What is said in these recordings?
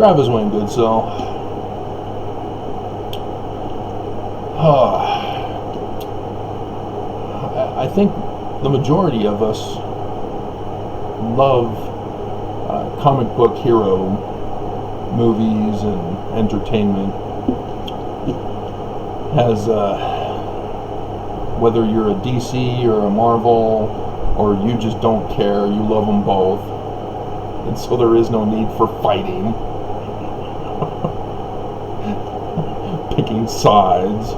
Travis Wayne Goodsell. I think the majority of us love comic book hero movies and entertainment. As whether you're a DC or a Marvel, or you just don't care, you love them both, and so there is no need for fighting, picking sides.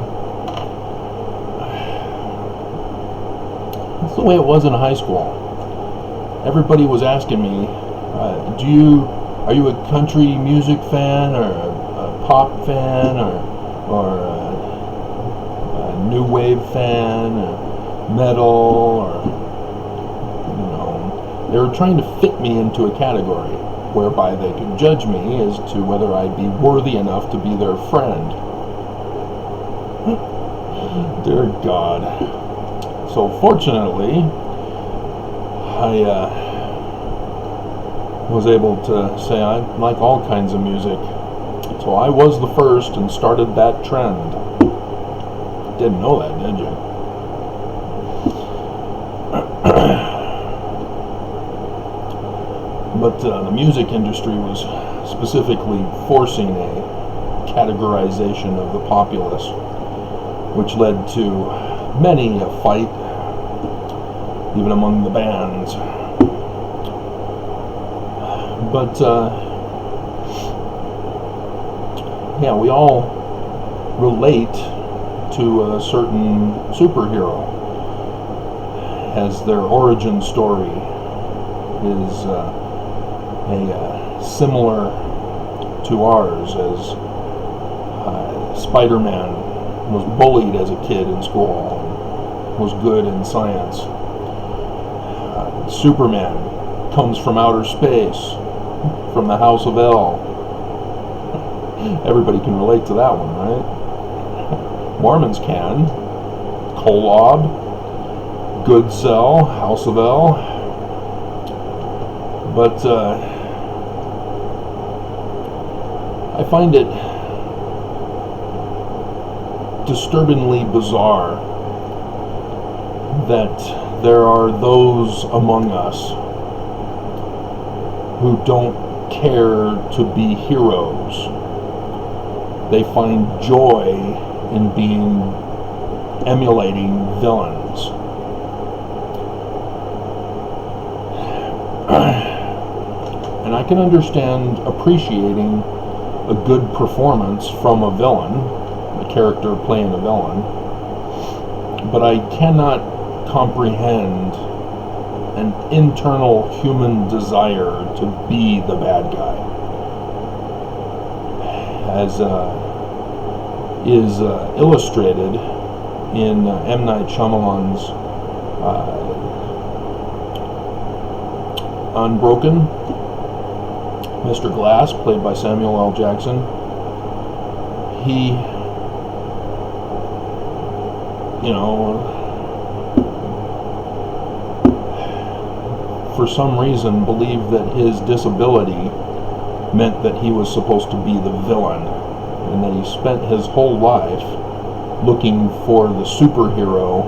That's the way it was in high school. Everybody was asking me, are you a country music fan, or a pop fan, or a new wave fan, or metal, or, they were trying to fit me into a category whereby they could judge me as to whether I'd be worthy enough to be their friend. Dear God. So fortunately, I was able to say I like all kinds of music. So I was the first and started that trend. Didn't know that, did you? But the music industry was specifically forcing a categorization of the populace, which led to many a fight, even among the bands. But yeah, we all relate to a certain superhero, as their origin story is similar to ours, as Spider-Man was bullied as a kid in school and was good in science. Superman comes from outer space, from the House of L. Everybody can relate to that one, right? Mormons can. Kolob, Goodsell, House of L. But I find it disturbingly bizarre that there are those among us who don't care to be heroes. They find joy in emulating villains. And I can understand appreciating a good performance from a villain, a character playing a villain, but I cannot comprehend an internal human desire to be the bad guy, as is illustrated in M. Night Shyamalan's Unbroken. Mr. Glass, played by Samuel L. Jackson, he, for some reason believed that his disability meant that he was supposed to be the villain, and that he spent his whole life looking for the superhero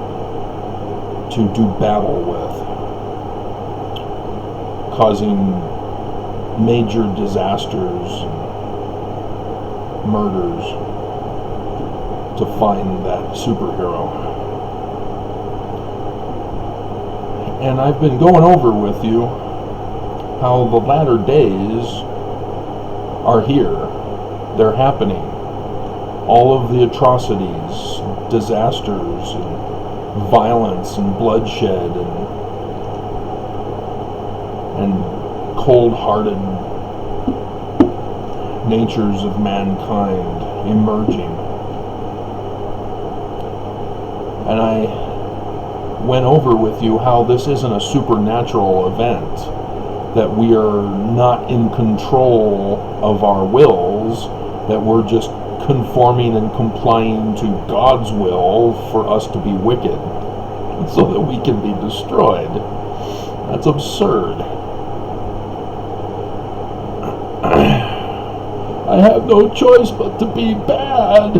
to do battle with, causing major disasters and murders to find that superhero. And I've been going over with you how the latter days are here. They're happening. All of the atrocities, disasters, and violence and bloodshed and cold-hearted natures of mankind emerging. And I went over with you how this isn't a supernatural event, that we are not in control of our wills, that we're just conforming and complying to God's will for us to be wicked, so that we can be destroyed. That's absurd. I have no choice but to be bad.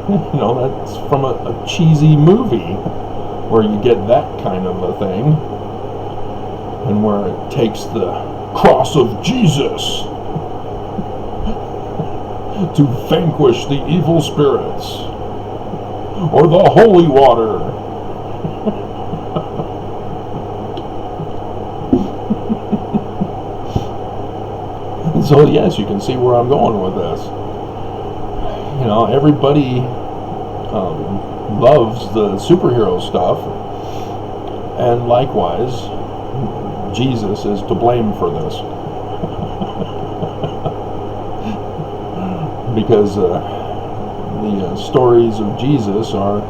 That's from a cheesy movie where you get that kind of a thing, and where it takes the cross of Jesus to vanquish the evil spirits, or the holy water. So yes, you can see where I'm going with this. Everybody loves the superhero stuff, and likewise, Jesus is to blame for this. Because the stories of Jesus are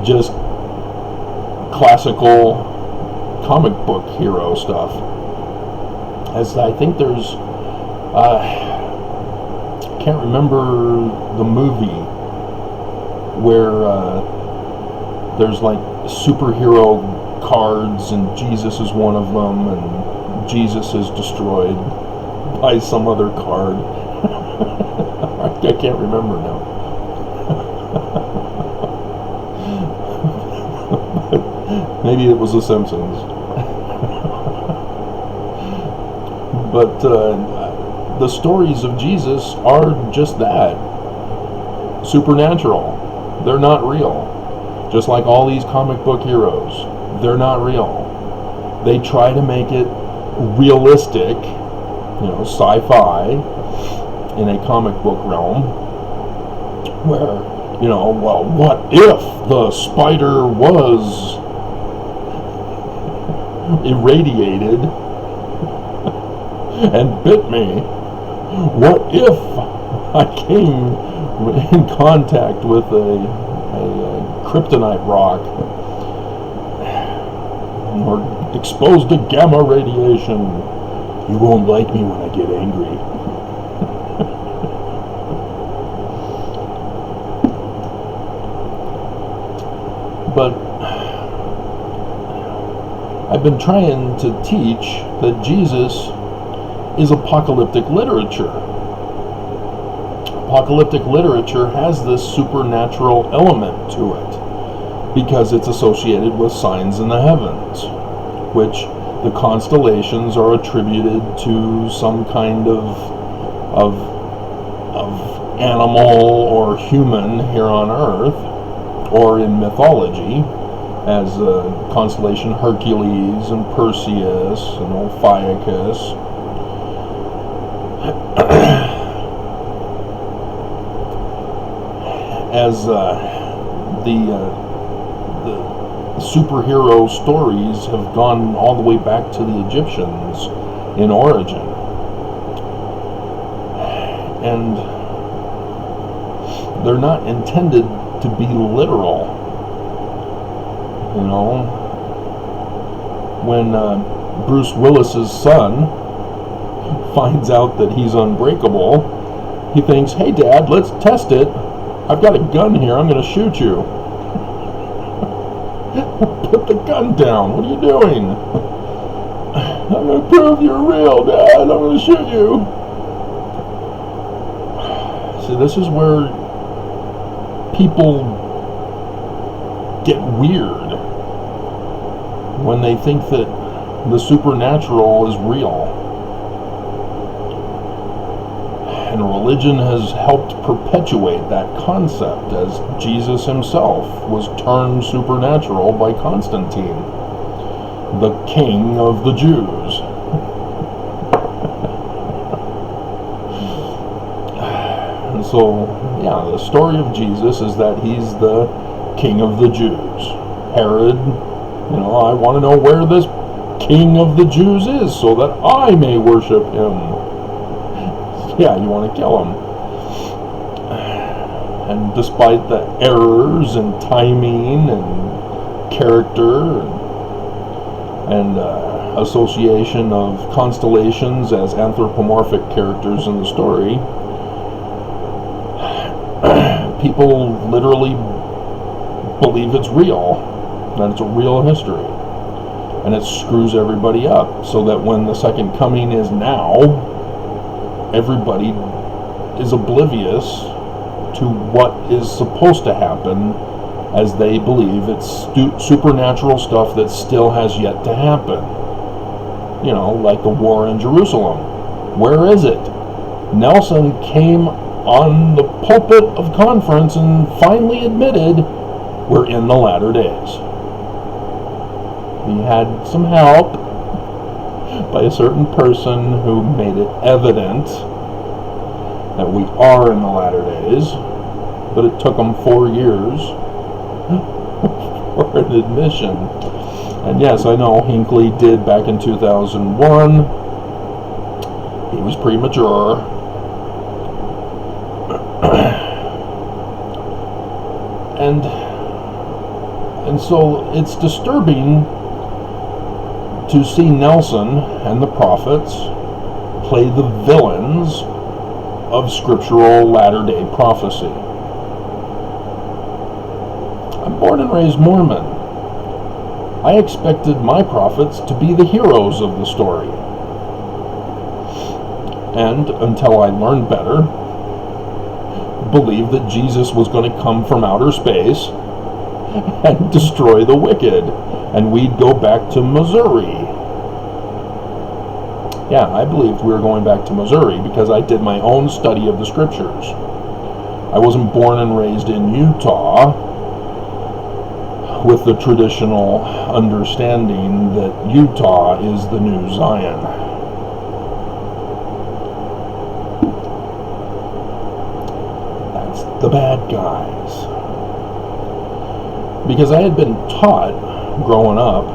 just classical comic book hero stuff. As I think there's can't remember the movie where there's like superhero cards and Jesus is one of them, and Jesus is destroyed by some other card. I can't remember now. Maybe it was The Simpsons. But the stories of Jesus are just that. Supernatural. They're not real. Just like all these comic book heroes. They're not real. They try to make it realistic, sci-fi, in a comic book realm, where, well, what if the spider was irradiated and bit me? What if I came in contact with a kryptonite rock, or exposed to gamma radiation? You won't like me when I get angry. But I've been trying to teach that Jesus is apocalyptic literature. Apocalyptic literature has this supernatural element to it because it's associated with signs in the heavens, which the constellations are attributed to some kind of animal or human here on Earth, or in mythology, as constellation Hercules and Perseus and Ophiuchus. As the superhero stories have gone all the way back to the Egyptians in origin. And they're not intended to be literal. When Bruce Willis's son finds out that he's unbreakable, he thinks, "Hey Dad, let's test it. I've got a gun here, I'm going to shoot you." Put the gun down, what are you doing? "I'm going to prove you're real, Dad, I'm going to shoot you." See, this is where people get weird when they think that the supernatural is real. And religion has helped perpetuate that concept, as Jesus himself was turned supernatural by Constantine, the king of the Jews. And so, yeah, the story of Jesus is that he's the king of the Jews. Herod, I want to know where this king of the Jews is so that I may worship him. Yeah, you want to kill him. And despite the errors in timing and character and association of constellations as anthropomorphic characters in the story, people literally believe it's real, that it's a real history. And it screws everybody up, so that when the second coming is now, everybody is oblivious to what is supposed to happen, as they believe it's supernatural stuff that still has yet to happen. You know, like the war in Jerusalem. Where is it? Nelson came on the pulpit of conference and finally admitted we're in the latter days. He had some help by a certain person who made it evident that we are in the latter days, but it took him 4 years for an admission. And yes, I know Hinckley did back in 2001. He was premature. And so it's disturbing to see Nelson and the prophets play the villains of scriptural latter-day prophecy. I'm born and raised Mormon. I expected my prophets to be the heroes of the story. And until I learned better, believed that Jesus was going to come from outer space and destroy the wicked, and we'd go back to Missouri. Yeah, I believed we were going back to Missouri because I did my own study of the scriptures. I wasn't born and raised in Utah with the traditional understanding that Utah is the new Zion. That's the bad guys. Because I had been taught growing up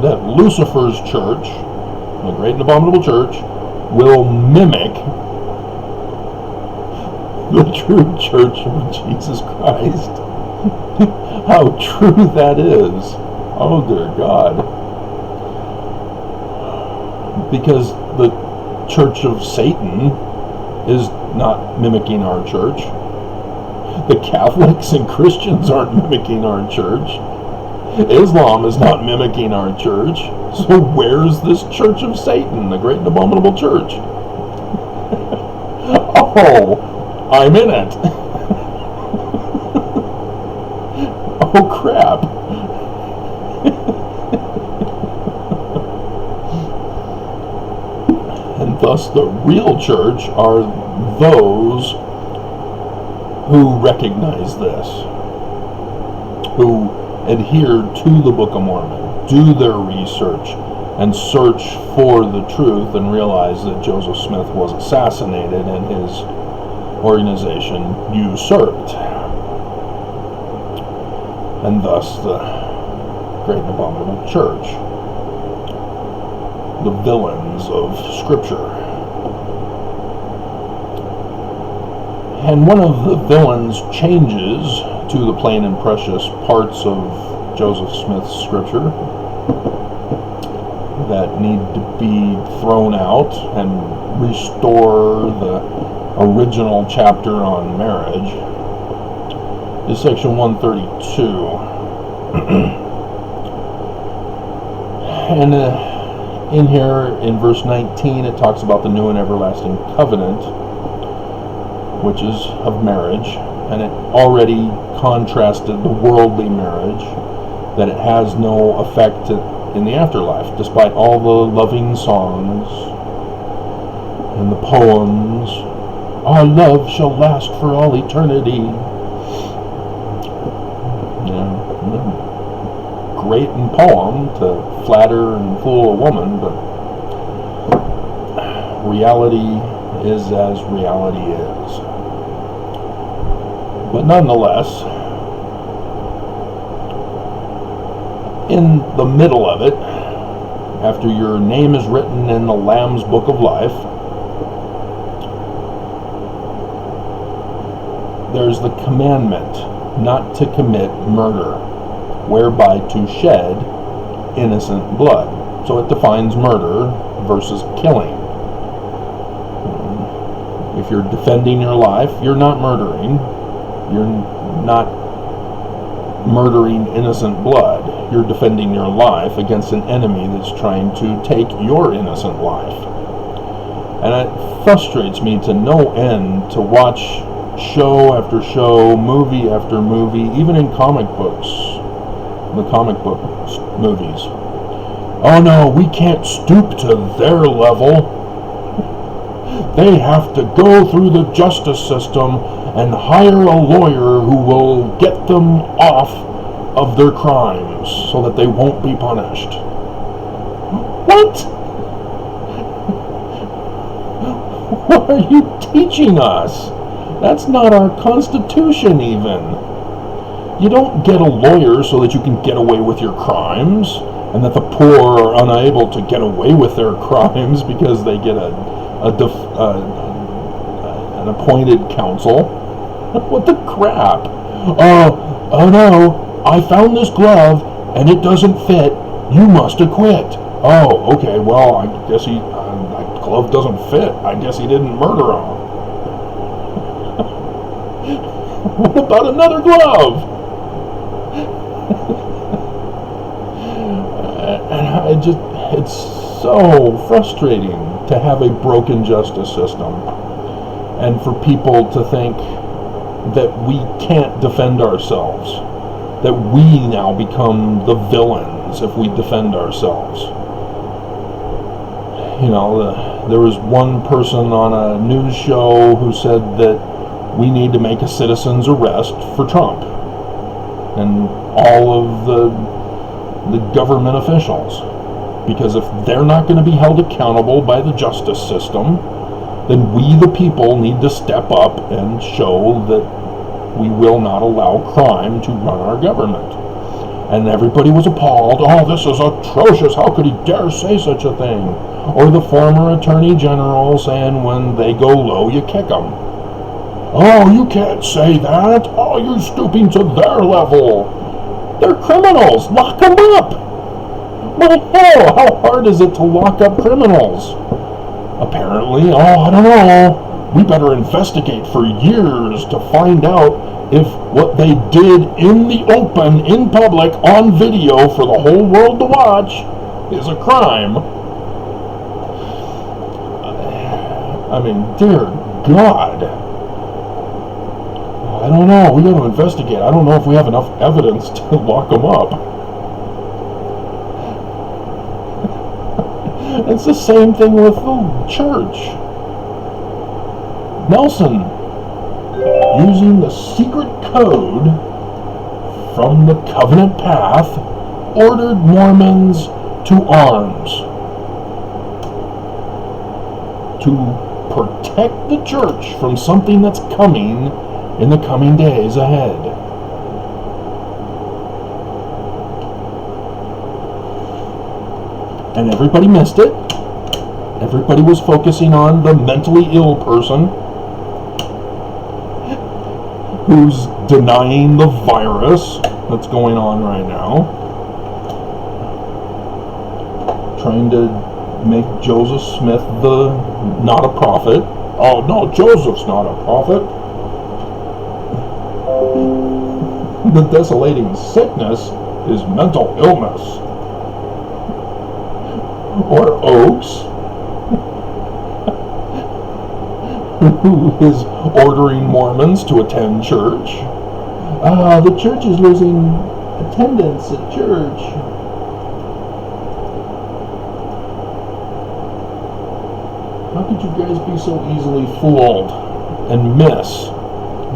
that Lucifer's church, the great and abominable church, will mimic the true church of Jesus Christ. How true that is. Oh dear God. Because the church of Satan is not mimicking our church. The Catholics and Christians aren't mimicking our church. Islam is not mimicking our church. So where's this church of Satan, the great and abominable church? Oh, I'm in it. Oh crap. And thus the real church are those who recognize this, who adhere to the Book of Mormon, do their research, and search for the truth, and realize that Joseph Smith was assassinated and his organization usurped. And thus the great and abominable church, the villains of Scripture. And one of the villains' changes to the plain and precious parts of Joseph Smith's Scripture that need to be thrown out and restore the original chapter on marriage is section 132. And in here, in verse 19, it talks about the new and everlasting covenant, which is of marriage, and it already contrasted the worldly marriage, that it has no effect in the afterlife, despite all the loving songs and the poems. Our love shall last for all eternity. Great in poem to flatter and fool a woman, but reality is as reality is. But nonetheless, in the middle of it, after your name is written in the Lamb's Book of Life, there's the commandment not to commit murder, whereby to shed innocent blood. So it defines murder versus killing. If you're defending your life, you're not murdering. You're not murdering innocent blood. You're defending your life against an enemy that's trying to take your innocent life. And it frustrates me to no end to watch show after show, movie after movie, even in comic books, the comic book movies. Oh no, we can't stoop to their level. They have to go through the justice system and hire a lawyer who will get them off of their crimes so that they won't be punished. What? What are you teaching us? That's not our Constitution even. You don't get a lawyer so that you can get away with your crimes, and that the poor are unable to get away with their crimes because they get an appointed counsel. What the crap? Oh no, I found this glove and it doesn't fit. You must acquit. Oh, okay, well, I guess that glove doesn't fit. I guess he didn't murder him. What about another glove? And it's so frustrating to have a broken justice system, and for people to think that we can't defend ourselves, that we now become the villains if we defend ourselves. You know, there was one person on a news show who said that we need to make a citizen's arrest for Trump and all of the government officials, because if they're not going to be held accountable by the justice system, then we the people need to step up and show that we will not allow crime to run our government. And everybody was appalled. Oh, this is atrocious. How could he dare say such a thing? Or the former attorney general saying when they go low, you kick them. Oh, you can't say that. Oh, you're stooping to their level. They're criminals. Lock them up. Well, hell, how hard is it to lock up criminals? Apparently, I don't know. We better investigate for years to find out if what they did in the open, in public, on video for the whole world to watch is a crime. I mean, dear God. I don't know. We got to investigate. I don't know if we have enough evidence to lock them up. It's the same thing with the church. Nelson, using the secret code from the Covenant Path, ordered Mormons to arms to protect the church from something that's coming in the coming days ahead. And everybody missed it. Everybody was focusing on the mentally ill person who's denying the virus that's going on right now, trying to make Joseph Smith not a prophet. Oh no, Joseph's not a prophet. The desolating sickness is mental illness. Or Oakes, who is ordering Mormons to attend church. The church is losing attendance at church. How could you guys be so easily fooled and miss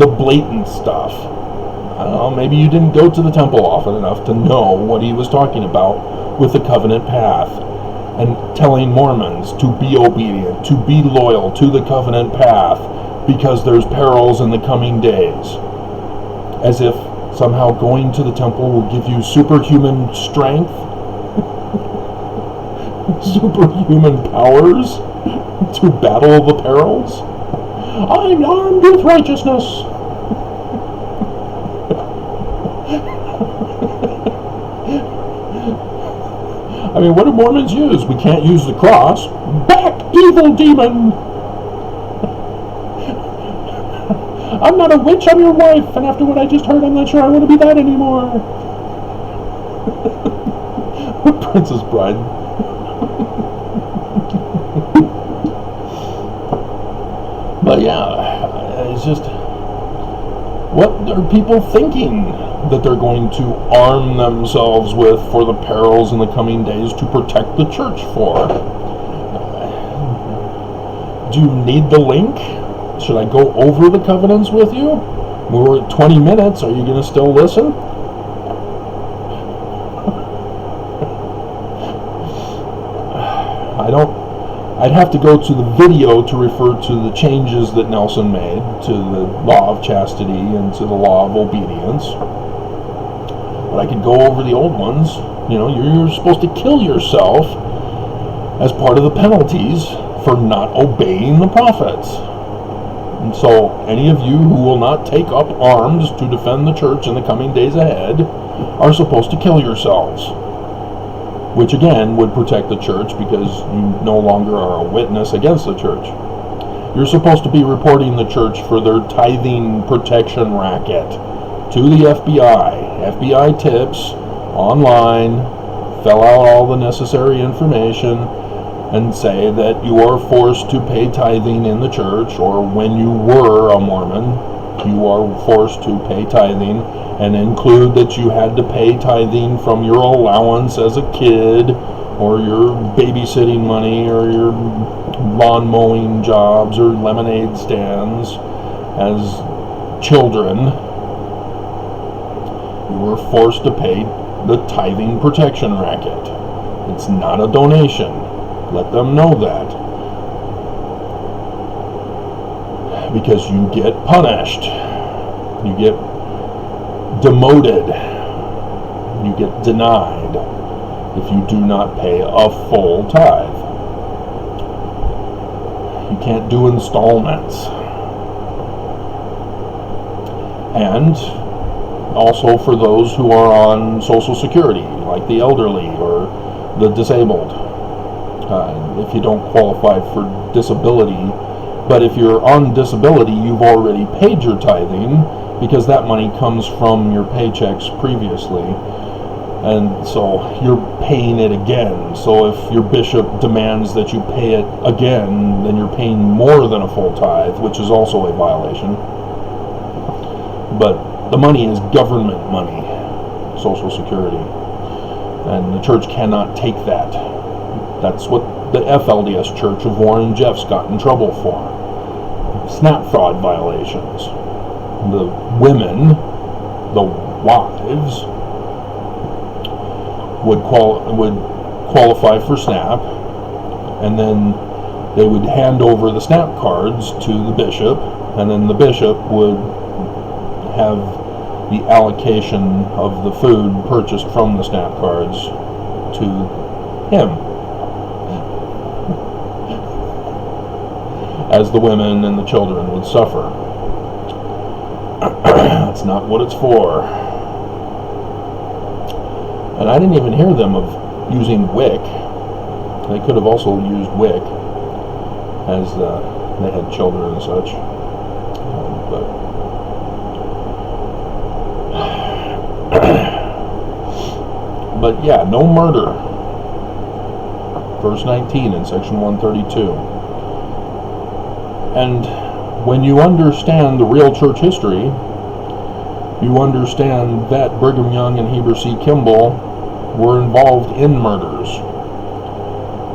the blatant stuff? I don't know, maybe you didn't go to the temple often enough to know what he was talking about with the Covenant Path and telling Mormons to be obedient, to be loyal to the Covenant Path because there's perils in the coming days. As if somehow going to the temple will give you superhuman strength, superhuman powers to battle the perils. I'm armed with righteousness. I mean, what do Mormons use? We can't use the cross. Back, evil demon! I'm not a witch, I'm your wife, and after what I just heard, I'm not sure I want to be that anymore. Princess Bride. yeah, it's just, what are people thinking that they're going to arm themselves with for the perils in the coming days to protect the church for? Do you need the link? Should I go over the covenants with you? We're at 20 minutes. Are you going to still listen? I'd have to go to the video to refer to the changes that Nelson made to the law of chastity and to the law of obedience. But I could go over the old ones. You know, you're supposed to kill yourself as part of the penalties for not obeying the prophets. And so any of you who will not take up arms to defend the church in the coming days ahead are supposed to kill yourselves. Which again would protect the church, because you no longer are a witness against the church. You're supposed to be reporting the church for their tithing protection racket to the FBI. FBI tips online, fill out all the necessary information, and say that you are forced to pay tithing in the church, or when you were a Mormon, you are forced to pay tithing, and include that you had to pay tithing from your allowance as a kid, or your babysitting money, or your lawn mowing jobs, or lemonade stands as children. You were forced to pay the tithing protection racket. It's not a donation. Let them know that. Because you get punished. You get demoted. You get denied if you do not pay a full tithe. You can't do installments. And also for those who are on Social Security, like the elderly or the disabled. If you don't qualify for disability, but if you're on disability, you've already paid your tithing, because that money comes from your paychecks previously, and so you're paying it again. So if your bishop demands that you pay it again, then you're paying more than a full tithe, which is also a violation. But the money is government money, Social Security, and the church cannot take that. That's what the FLDS Church of Warren Jeffs got in trouble for. Snap fraud violations. The women, the wives, would qualify for SNAP, and then they would hand over the SNAP cards to the bishop, and then the bishop would have the allocation of the food purchased from the SNAP cards to him, as the women and the children would suffer. That's not what it's for. And I didn't even hear them of using WIC. They could have also used WIC, as they had children and such. But yeah, no murder. Verse 19 in section 132. And when you understand the real church history, you understand that Brigham Young and Heber C. Kimball were involved in murders.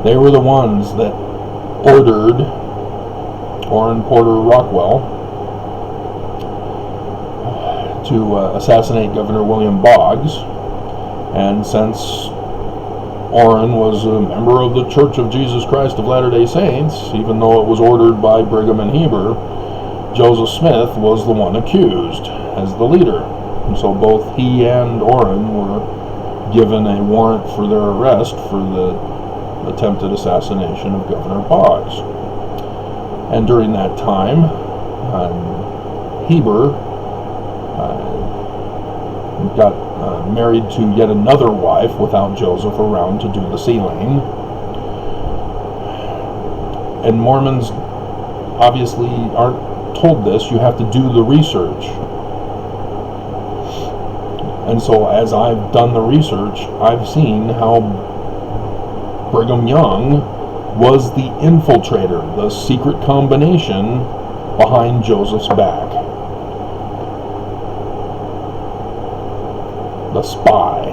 They were the ones that ordered Orrin Porter Rockwell to assassinate Governor William Boggs. And since Orrin was a member of the Church of Jesus Christ of Latter-day Saints, even though it was ordered by Brigham and Heber, Joseph Smith was the one accused as the leader. And so both he and Orrin were given a warrant for their arrest for the attempted assassination of Governor Boggs. And during that time, Heber got married to yet another wife without Joseph around to do the sealing. And Mormons obviously aren't told this. You have to do the research. And so as I've done the research, I've seen how Brigham Young was the infiltrator, the secret combination behind Joseph's back. The spy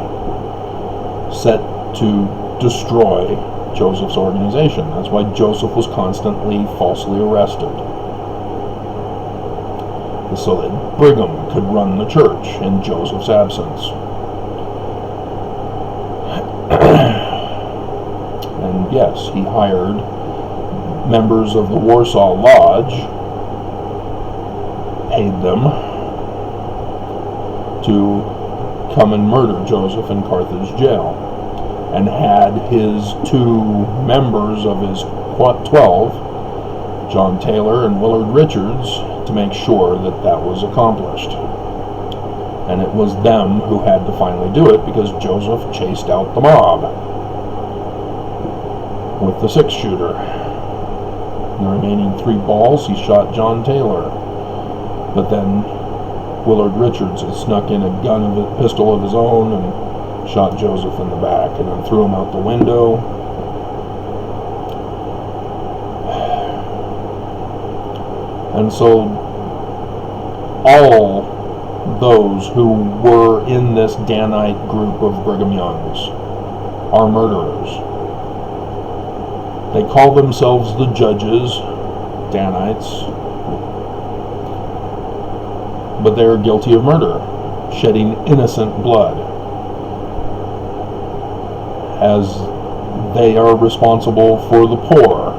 set to destroy Joseph's organization. That's why Joseph was constantly falsely arrested, so that Brigham could run the church in Joseph's absence. And yes, he hired members of the Warsaw Lodge, paid them to come and murder Joseph in Carthage jail, and had his 2 members of his 12, John Taylor and Willard Richards, to make sure that that was accomplished. And it was them who had to finally do it, because Joseph chased out the mob with the 6-shooter. The remaining 3 balls, he shot John Taylor. But then Willard Richards had snuck in a pistol of his own and shot Joseph in the back, and then threw him out the window. And so all those who were in this Danite group of Brigham Youngs are murderers. They call themselves the judges, Danites, but they are guilty of murder, shedding innocent blood, as they are responsible for the poor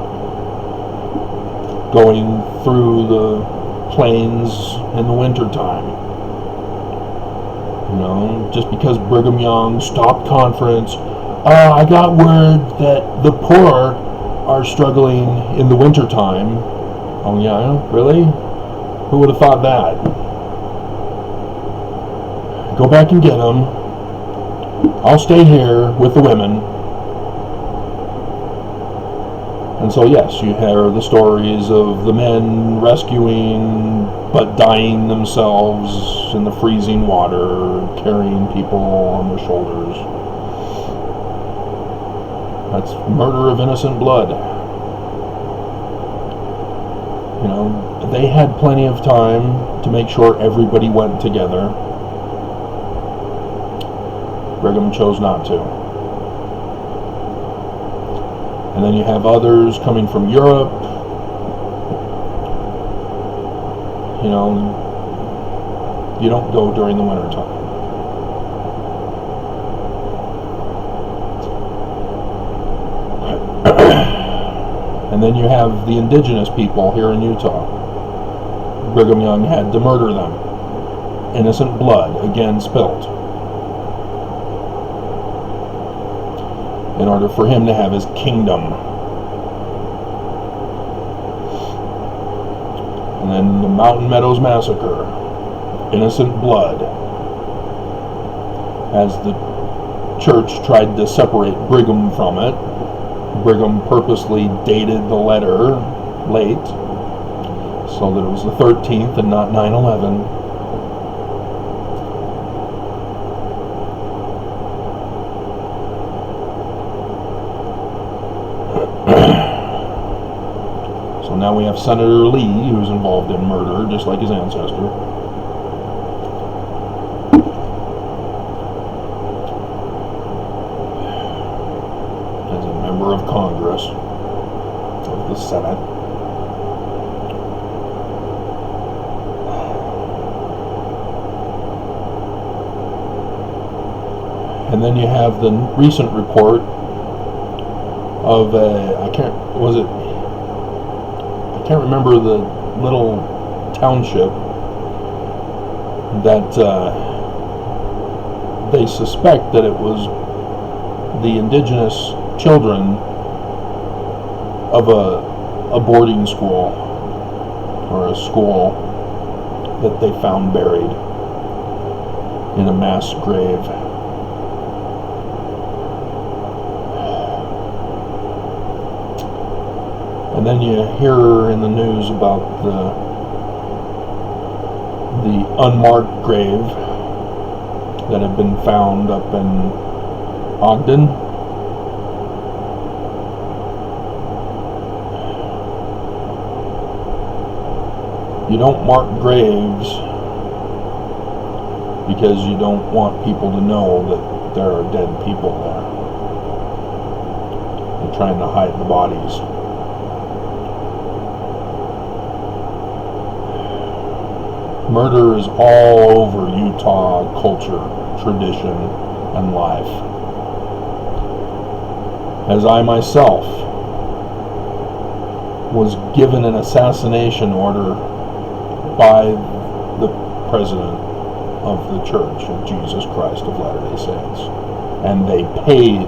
going through the plains in the wintertime. You know, just because Brigham Young stopped conference, I got word that the poor are struggling in the wintertime. Oh yeah, really? Who would have thought that? Go back and get them. I'll stay here with the women. And so yes, you hear the stories of the men rescuing but dying themselves in the freezing water, carrying people on their shoulders. That's murder of innocent blood. You know, they had plenty of time to make sure everybody went together. Brigham chose not to. And then you have others coming from Europe. You know, you don't go during the winter time. And then you have the indigenous people here in Utah. Brigham Young had to murder them. Innocent blood, again spilt, in order for him to have his kingdom. And then the Mountain Meadows Massacre, innocent blood, as the church tried to separate Brigham from it. Brigham purposely dated the letter late, so that it was the 13th and not 9/11. So now we have Senator Lee, who's involved in murder, just like his ancestor. As a member of Congress, of the Senate. And then you have the recent report of I can't remember the little township that they suspect that it was the indigenous children of a boarding school, or a school, that they found buried in a mass grave. And then you hear in the news about the unmarked grave that had been found up in Ogden. You don't mark graves because you don't want people to know that there are dead people there. They're trying to hide the bodies. Murder is all over Utah culture, tradition, and life. As I myself was given an assassination order by the president of the Church of Jesus Christ of Latter-day Saints, and they paid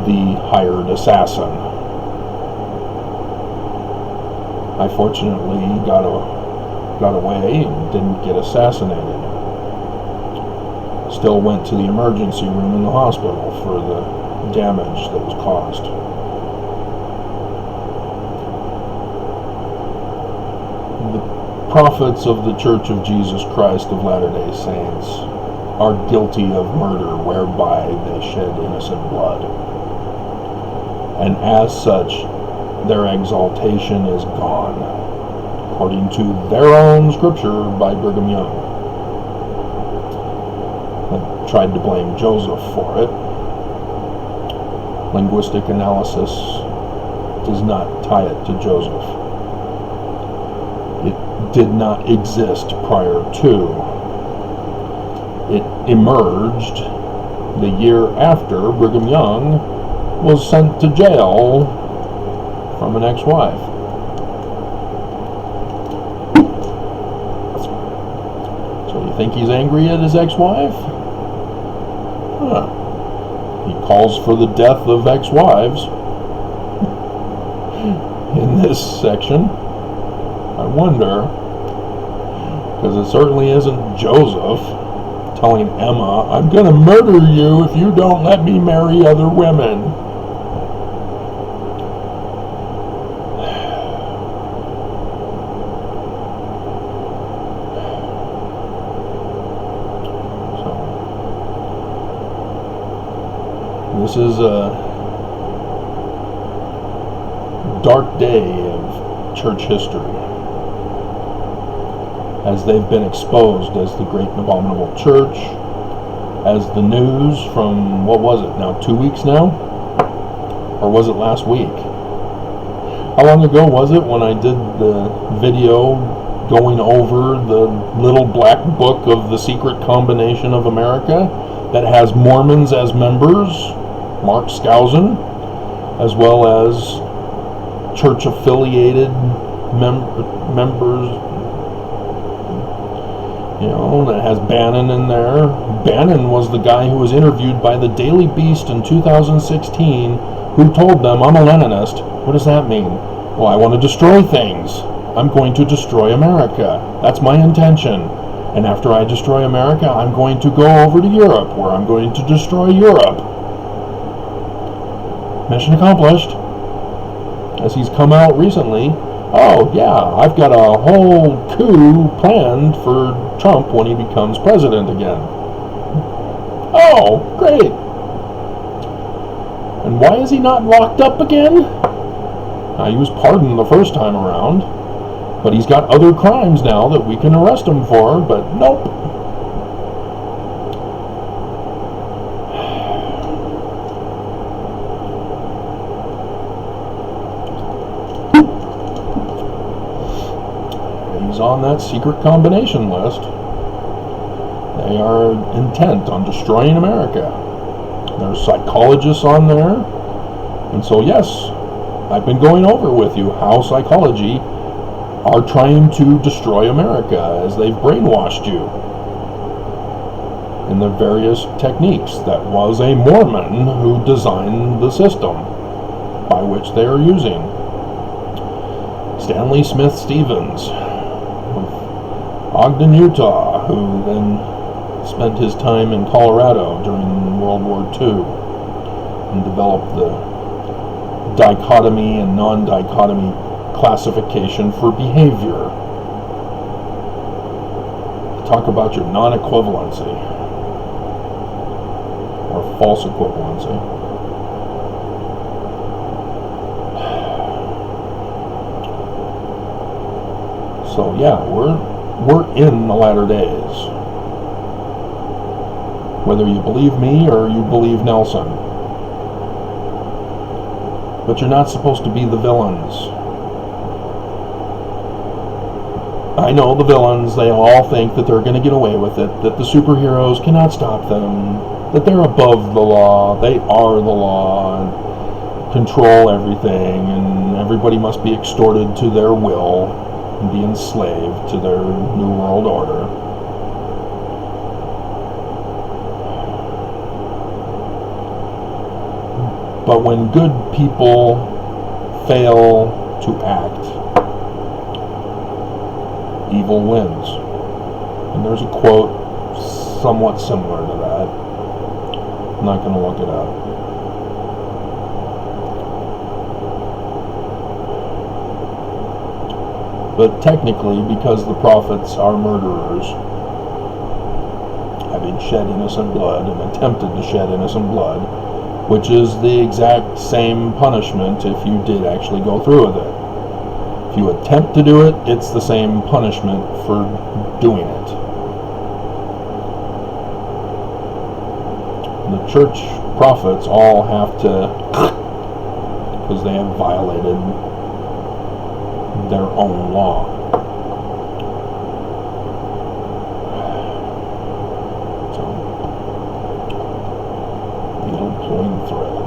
the hired assassin. I fortunately got away and didn't get assassinated. Still went to the emergency room in the hospital for the damage that was caused. The prophets of the Church of Jesus Christ of Latter-day Saints are guilty of murder whereby they shed innocent blood. And as such, their exaltation is gone, according to their own scripture by Brigham Young. I tried to blame Joseph for it. Linguistic analysis does not tie it to Joseph. It did not exist prior to. It emerged the year after Brigham Young was sent to jail from an ex-wife. So you think he's angry at his ex-wife? Huh. He calls for the death of ex-wives in this section. I wonder, because it certainly isn't Joseph telling Emma, I'm going to murder you if you don't let me marry other women. This is a dark day of church history, as they've been exposed as the great and abominable church, as the news from, what was it now, 2 weeks now? Or was it last week? How long ago was it when I did the video going over the little black book of the secret combination of America that has Mormons as members? Mark Skousen, as well as church-affiliated members, you know, that has Bannon in there. Bannon was the guy who was interviewed by the Daily Beast in 2016, who told them, I'm a Leninist. What does that mean? Well, I want to destroy things. I'm going to destroy America. That's my intention. And after I destroy America, I'm going to go over to Europe, where I'm going to destroy Europe. Mission accomplished. As he's come out recently, oh yeah, I've got a whole coup planned for Trump when he becomes president again. Oh, great. And why is he not locked up again? He was pardoned the first time around, but he's got other crimes now that we can arrest him for, but nope. On that secret combination list. They are intent on destroying America. There's psychologists on there. And so yes, I've been going over with you how psychology are trying to destroy America as they've brainwashed you in the various techniques. That was a Mormon who designed the system by which they are using. Stanley Smith Stevens, Ogden, Utah, who then spent his time in Colorado during World War II and developed the dichotomy and non-dichotomy classification for behavior. Talk about your non-equivalency or false equivalency. So yeah, we're in the latter days. Whether you believe me or you believe Nelson. But you're not supposed to be the villains. I know the villains, they all think that they're going to get away with it, that the superheroes cannot stop them, that they're above the law, they are the law, and control everything, and everybody must be extorted to their will and be enslaved to their New World Order. But when good people fail to act, evil wins. And there's a quote somewhat similar to that. I'm not going to look it up. But technically, because the prophets are murderers, having shed innocent blood and attempted to shed innocent blood, which is the exact same punishment if you did actually go through with it. If you attempt to do it, it's the same punishment for doing it. The church prophets all have to, because they have violated their own law. So, the old pulling thread.